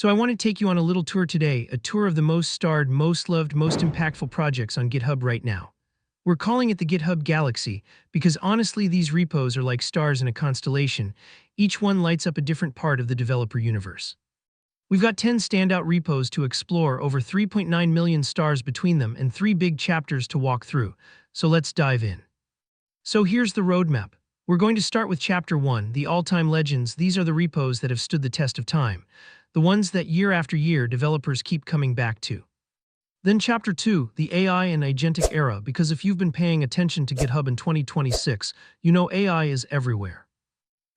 So I want to take you on a little tour today, a tour of the most starred, most loved, most impactful projects on GitHub right now. We're calling it the GitHub Galaxy because honestly these repos are like stars in a constellation. Each one lights up a different part of the developer universe. We've got 10 standout repos to explore, over 3.9 million stars between them, and 3 big chapters to walk through. So let's dive in. So here's the roadmap. We're going to start with Chapter 1, the all-time legends. These are the repos that have stood the test of time, the ones that year after year developers keep coming back to. Then Chapter 2, the AI and Agentic era, because if you've been paying attention to GitHub in 2026, you know AI is everywhere.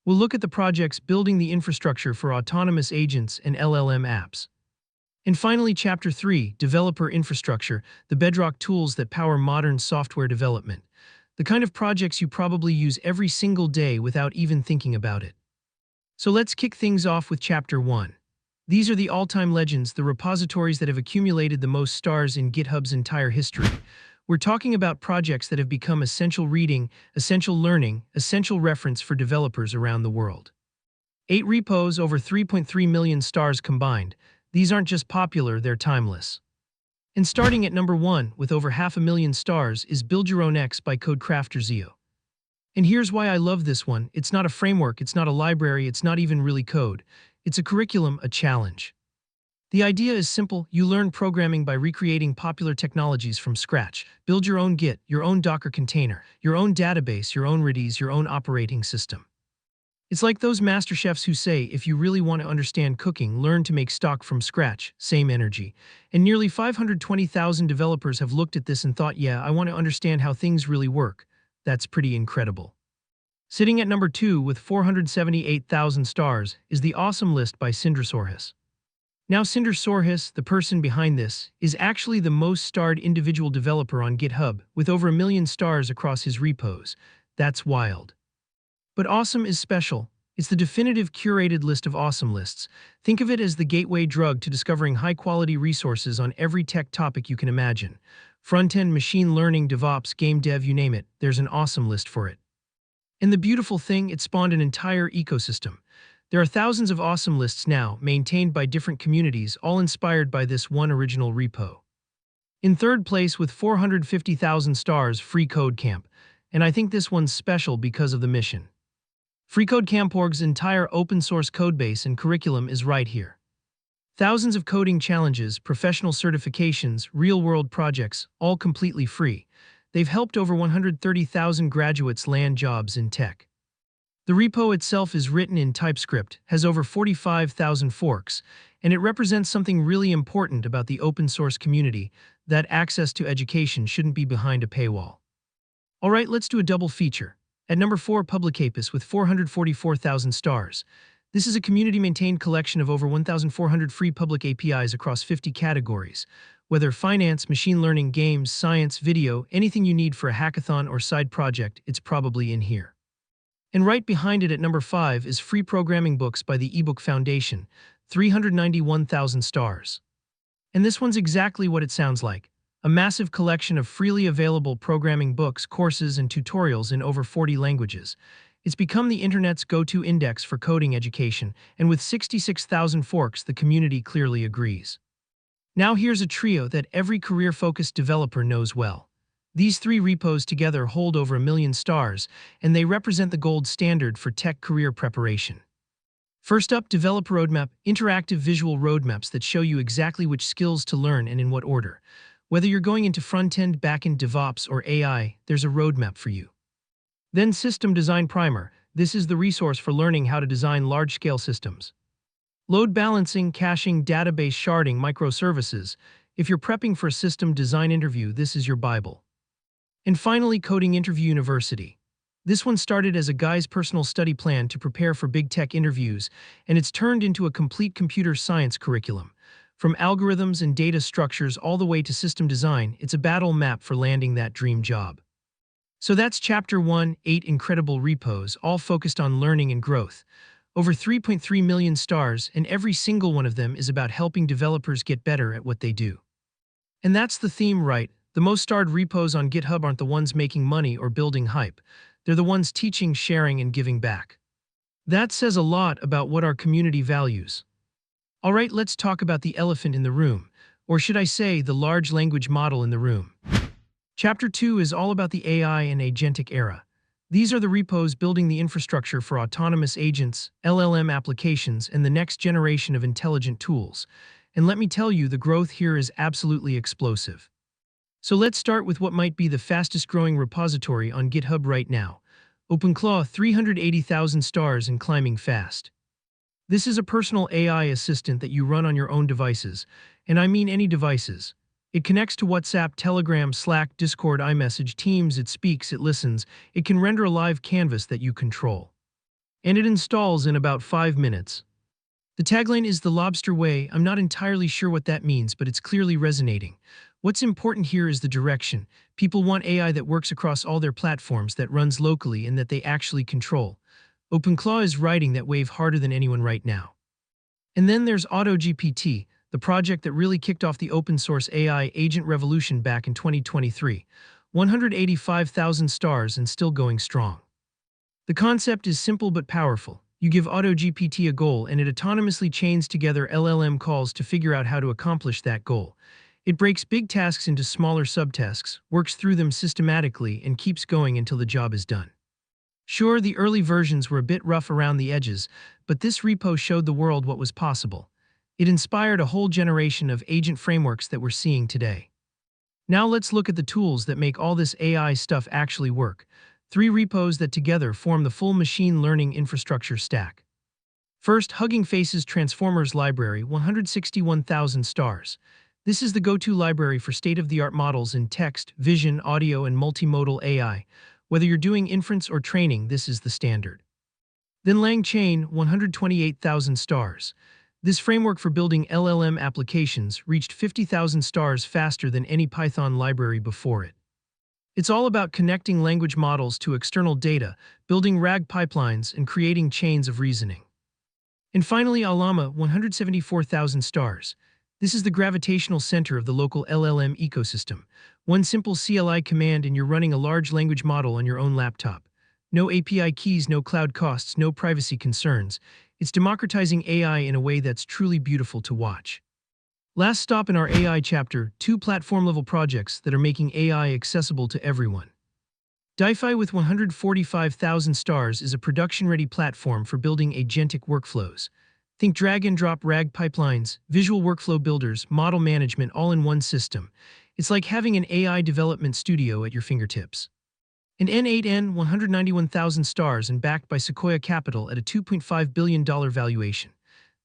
We'll look at the projects building the infrastructure for autonomous agents and LLM apps. And finally, Chapter 3, developer infrastructure, the Bedrock tools that power modern software development. The kind of projects you probably use every single day without even thinking about it. So let's kick things off with Chapter 1. These are the all-time legends, the repositories that have accumulated the most stars in GitHub's entire history. We're talking about projects that have become essential reading, essential learning, essential reference for developers around the world. 8 repos, over 3.3 million stars combined. These aren't just popular, they're timeless. And starting at number 1, with over 500,000 stars, is Build Your Own X by Codecrafter Zio. And here's why I love this one. It's not a framework, it's not a library, it's not even really code. It's a curriculum, a challenge. The idea is simple. You learn programming by recreating popular technologies from scratch. Build your own Git, your own Docker container, your own database, your own Redis, your own operating system. It's like those master chefs who say, if you really want to understand cooking, learn to make stock from scratch. Same energy. And nearly 520,000 developers have looked at this and thought, yeah, I want to understand how things really work. That's pretty incredible. Sitting at number 2 with 478,000 stars is the OSSInsight by Sindre Sorhus. Now Sindre Sorhus, the person behind this, is actually the most starred individual developer on GitHub, with over 1 million stars across his repos. That's wild. But Awesome is special. It's the definitive curated list of awesome lists. Think of it as the gateway drug to discovering high-quality resources on every tech topic you can imagine. Front-end, machine learning, DevOps, game dev, you name it, there's an awesome list for it. And the beautiful thing, it spawned an entire ecosystem. There are thousands of awesome lists now, maintained by different communities, all inspired by this one original repo. In third place with 450,000 stars, FreeCodeCamp, and I think this one's special because of the mission. FreeCodeCamp.org's entire open-source codebase and curriculum is right here. Thousands of coding challenges, professional certifications, real-world projects, all completely free. They've helped over 130,000 graduates land jobs in tech. The repo itself is written in TypeScript, has over 45,000 forks, and it represents something really important about the open-source community, that access to education shouldn't be behind a paywall. Alright, let's do a double feature. At number 4, Publicapus with 444,000 stars. This is a community-maintained collection of over 1,400 free public APIs across 50 categories. Whether finance, machine learning, games, science, video, anything you need for a hackathon or side project, it's probably in here. And right behind it at number 5 is Free Programming Books by the eBook Foundation, 391,000 stars. And this one's exactly what it sounds like. A massive collection of freely available programming books, courses, and tutorials in over 40 languages. It's become the internet's go-to index for coding education, and with 66,000 forks, the community clearly agrees. Now here's a trio that every career-focused developer knows well. These 3 repos together hold over 1 million stars, and they represent the gold standard for tech career preparation. First up, Developer Roadmap, interactive visual roadmaps that show you exactly which skills to learn and in what order. Whether you're going into front-end, back-end, DevOps, or AI, there's a roadmap for you. Then System Design Primer. This is the resource for learning how to design large-scale systems. Load balancing, caching, database sharding, microservices. If you're prepping for a system design interview, this is your Bible. And finally, Coding Interview University. This one started as a guy's personal study plan to prepare for big tech interviews, and it's turned into a complete computer science curriculum. From algorithms and data structures all the way to system design, it's a battle map for landing that dream job. So that's Chapter 1, 8 incredible repos, all focused on learning and growth. Over 3.3 million stars, and every single one of them is about helping developers get better at what they do. And that's the theme, right? The most starred repos on GitHub aren't the ones making money or building hype. They're the ones teaching, sharing, and giving back. That says a lot about what our community values. All right, let's talk about the elephant in the room, or should I say, the large language model in the room. Chapter 2 is all about the AI and agentic era. These are the repos building the infrastructure for autonomous agents, LLM applications, and the next generation of intelligent tools. And let me tell you, the growth here is absolutely explosive. So let's start with what might be the fastest growing repository on GitHub right now. OpenClaw, 380,000 stars and climbing fast. This is a personal AI assistant that you run on your own devices, and I mean any devices. It connects to WhatsApp, Telegram, Slack, Discord, iMessage, Teams, it speaks, it listens, it can render a live canvas that you control. And it installs in about 5 minutes. The tagline is the lobster way. I'm not entirely sure what that means, but it's clearly resonating. What's important here is the direction. People want AI that works across all their platforms, that runs locally, and that they actually control. OpenClaw is riding that wave harder than anyone right now. And then there's AutoGPT, the project that really kicked off the open-source AI agent revolution back in 2023. 185,000 stars and still going strong. The concept is simple but powerful. You give AutoGPT a goal and it autonomously chains together LLM calls to figure out how to accomplish that goal. It breaks big tasks into smaller subtasks, works through them systematically, and keeps going until the job is done. Sure, the early versions were a bit rough around the edges, but this repo showed the world what was possible. It inspired a whole generation of agent frameworks that we're seeing today. Now let's look at the tools that make all this AI stuff actually work. 3 repos that together form the full machine learning infrastructure stack. First, Hugging Faces Transformers Library, 161,000 stars. This is the go-to library for state-of-the-art models in text, vision, audio, and multimodal AI. Whether you're doing inference or training, this is the standard. Then LangChain, 128,000 stars. This framework for building LLM applications reached 50,000 stars faster than any Python library before it. It's all about connecting language models to external data, building RAG pipelines, and creating chains of reasoning. And finally, Allama, 174,000 stars. This is the gravitational center of the local LLM ecosystem. One simple CLI command and you're running a large language model on your own laptop. No API keys, no cloud costs, no privacy concerns. It's democratizing AI in a way that's truly beautiful to watch. Last stop in our AI chapter, 2 platform-level projects that are making AI accessible to everyone. DiFi with 145,000 stars is a production-ready platform for building agentic workflows. Think drag-and-drop RAG pipelines, visual workflow builders, model management all in one system. It's like having an AI development studio at your fingertips. And N8N, 191,000 stars and backed by Sequoia Capital at a $2.5 billion valuation.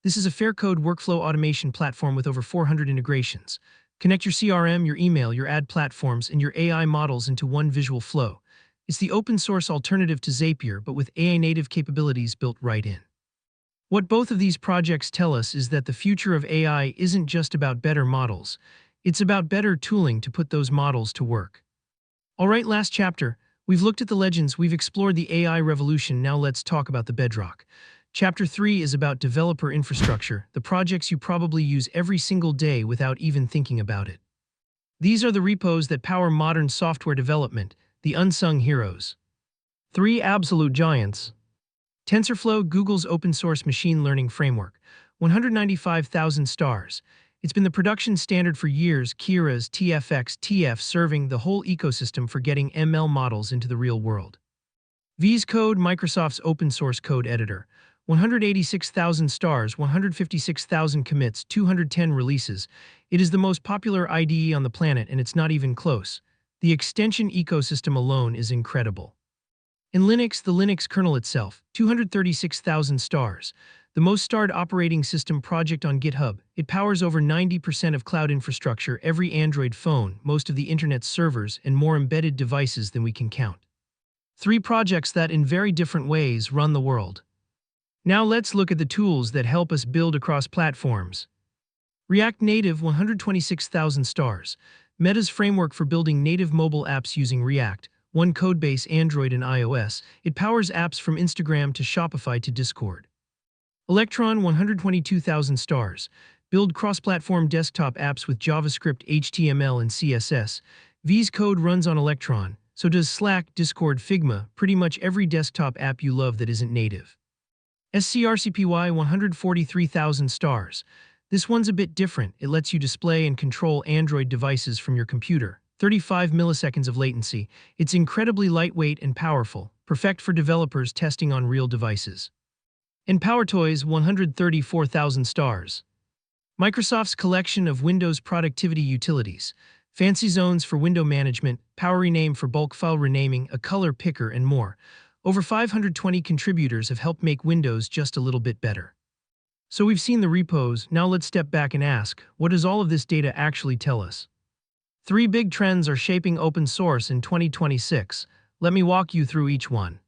This is a fair-code workflow automation platform with over 400 integrations. Connect your CRM, your email, your ad platforms, and your AI models into one visual flow. It's the open-source alternative to Zapier, but with AI-native capabilities built right in. What both of these projects tell us is that the future of AI isn't just about better models. It's about better tooling to put those models to work. All right, last chapter. We've looked at the legends, we've explored the AI revolution, now let's talk about the bedrock. Chapter 3 is about developer infrastructure, the projects you probably use every single day without even thinking about it. These are the repos that power modern software development, the unsung heroes. 3 absolute giants. TensorFlow, Google's open-source machine learning framework, 195,000 stars. It's been the production standard for years, Keras, TFX, TF serving the whole ecosystem for getting ML models into the real world. VS Code, Microsoft's open-source code editor, 186,000 stars, 156,000 commits, 210 releases. It is the most popular IDE on the planet and it's not even close. The extension ecosystem alone is incredible. In Linux, the Linux kernel itself, 236,000 stars. The most starred operating system project on GitHub, it powers over 90% of cloud infrastructure, every Android phone, most of the internet's servers, and more embedded devices than we can count. 3 projects that, in very different ways, run the world. Now let's look at the tools that help us build across platforms. React Native, 126,000 stars. Meta's framework for building native mobile apps using React, one codebase Android and iOS. It powers apps from Instagram to Shopify to Discord. Electron, 122,000 stars. Build cross-platform desktop apps with JavaScript, HTML, and CSS. VS Code runs on Electron, so does Slack, Discord, Figma, pretty much every desktop app you love that isn't native. SCRCPY, 143,000 stars. This one's a bit different. It lets you display and control Android devices from your computer. 35 milliseconds of latency. It's incredibly lightweight and powerful, perfect for developers testing on real devices. And PowerToys 134,000 stars. Microsoft's collection of Windows productivity utilities. Fancy zones for window management, power rename for bulk file renaming, a color picker, and more. Over 520 contributors have helped make Windows just a little bit better. So we've seen the repos, now let's step back and ask, what does all of this data actually tell us? Three big trends are shaping open source in 2026. Let me walk you through each one.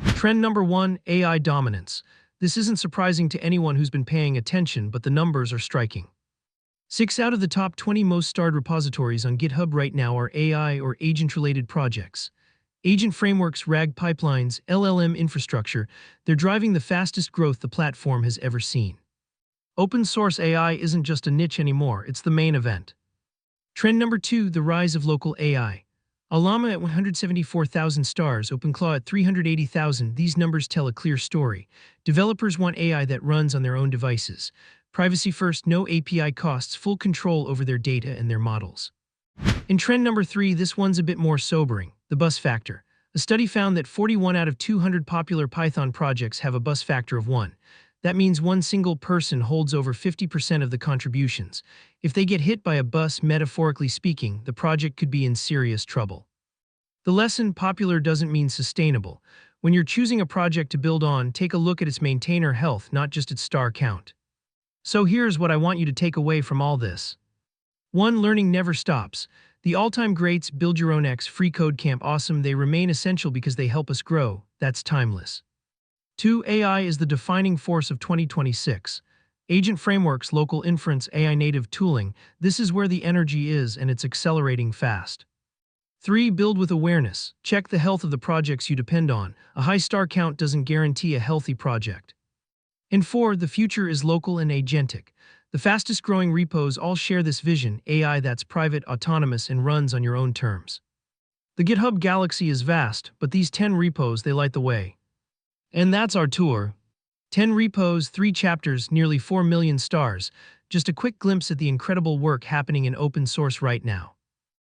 Trend number 1, AI dominance. This isn't surprising to anyone who's been paying attention, but the numbers are striking. 6 out of the top 20 most starred repositories on GitHub right now are AI or agent-related projects. Agent frameworks, RAG pipelines, LLM infrastructure, they're driving the fastest growth the platform has ever seen. Open source AI isn't just a niche anymore, it's the main event. Trend number 2, the rise of local AI. Llama at 174,000 stars, OpenClaw at 380,000. These numbers tell a clear story. Developers want AI that runs on their own devices. Privacy first, no API costs, full control over their data and their models. In trend number 3, this one's a bit more sobering, the bus factor. A study found that 41 out of 200 popular Python projects have a bus factor of 1. That means one single person holds over 50% of the contributions. If they get hit by a bus, metaphorically speaking, the project could be in serious trouble. The lesson: popular doesn't mean sustainable. When you're choosing a project to build on, take a look at its maintainer health, not just its star count. So here's what I want you to take away from all this. 1. Learning never stops. The all-time greats, Build Your Own X, Free Code Camp, awesome. They remain essential because they help us grow. That's timeless. 2. AI is the defining force of 2026. Agent frameworks, local inference, AI native tooling, this is where the energy is, and it's accelerating fast. 3. Build with awareness. Check the health of the projects you depend on. A high star count doesn't guarantee a healthy project. And 4. The future is local and agentic. The fastest growing repos all share this vision: AI that's private, autonomous, and runs on your own terms. The GitHub Galaxy is vast, but these 10 repos, they light the way. And that's our tour. 10 repos, 3 chapters, nearly 4 million stars. Just a quick glimpse at the incredible work happening in open source right now.